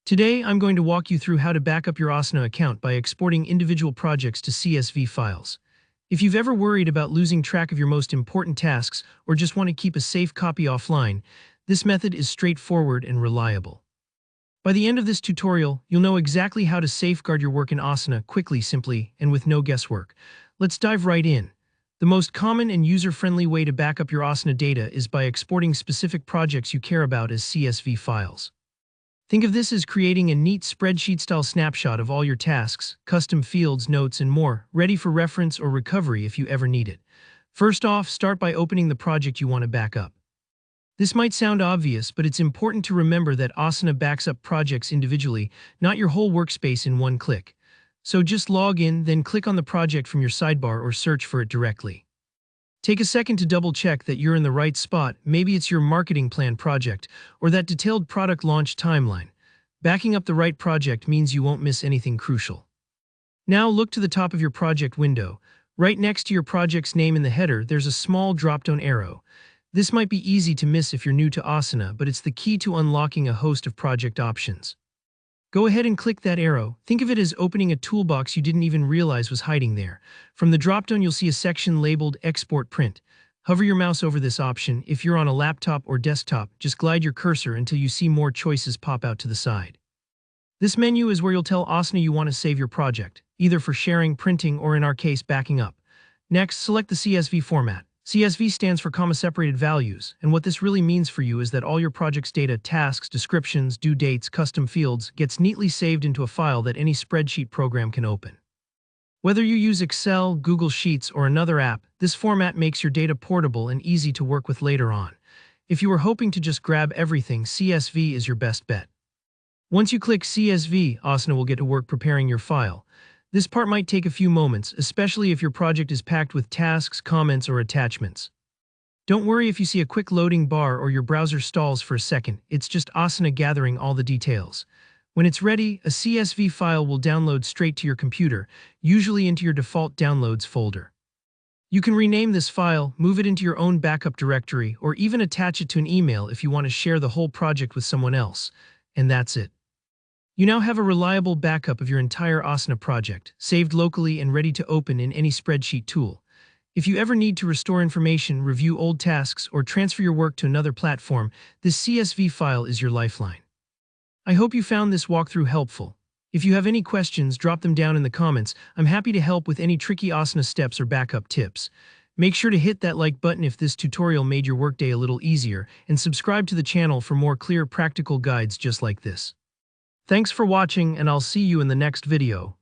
Today, I'm going to walk you through how to back up your Asana account by exporting individual projects to CSV files. If you've ever worried about losing track of your most important tasks or just want to keep a safe copy offline, this method is straightforward and reliable. By the end of this tutorial, you'll know exactly how to safeguard your work in Asana quickly, simply, and with no guesswork. Let's dive right in. The most common and user-friendly way to back up your Asana data is by exporting specific projects you care about as CSV files. Think of this as creating a neat spreadsheet-style snapshot of all your tasks, custom fields, notes, and more, ready for reference or recovery if you ever need it. First off, start by opening the project you want to back up. This might sound obvious, but it's important to remember that Asana backs up projects individually, not your whole workspace in one click. So just log in, then click on the project from your sidebar or search for it directly. Take a second to double-check that you're in the right spot. Maybe it's your marketing plan project or that detailed product launch timeline. Backing up the right project means you won't miss anything crucial. Now look to the top of your project window. Right next to your project's name in the header, there's a small drop-down arrow. This might be easy to miss if you're new to Asana, but it's the key to unlocking a host of project options. Go ahead and click that arrow. Think of it as opening a toolbox you didn't even realize was hiding there. From the dropdown, you'll see a section labeled Export Print. Hover your mouse over this option. If you're on a laptop or desktop, just glide your cursor until you see more choices pop out to the side. This menu is where you'll tell Asana you want to save your project, either for sharing, printing, or in our case, backing up. Next, select the CSV format. CSV stands for comma-separated values, and what this really means for you is that all your project's data, tasks, descriptions, due dates, custom fields, gets neatly saved into a file that any spreadsheet program can open. Whether you use Excel, Google Sheets, or another app, this format makes your data portable and easy to work with later on. If you were hoping to just grab everything, CSV is your best bet. Once you click CSV, Asana will get to work preparing your file. This part might take a few moments, especially if your project is packed with tasks, comments, or attachments. Don't worry if you see a quick loading bar or your browser stalls for a second. It's just Asana gathering all the details. When it's ready, a CSV file will download straight to your computer, usually into your default downloads folder. You can rename this file, move it into your own backup directory, or even attach it to an email if you want to share the whole project with someone else. And that's it. You now have a reliable backup of your entire Asana project, saved locally and ready to open in any spreadsheet tool. If you ever need to restore information, review old tasks, or transfer your work to another platform, this CSV file is your lifeline. I hope you found this walkthrough helpful. If you have any questions, drop them down in the comments. I'm happy to help with any tricky Asana steps or backup tips. Make sure to hit that like button if this tutorial made your workday a little easier, and subscribe to the channel for more clear, practical guides just like this. Thanks for watching, and I'll see you in the next video.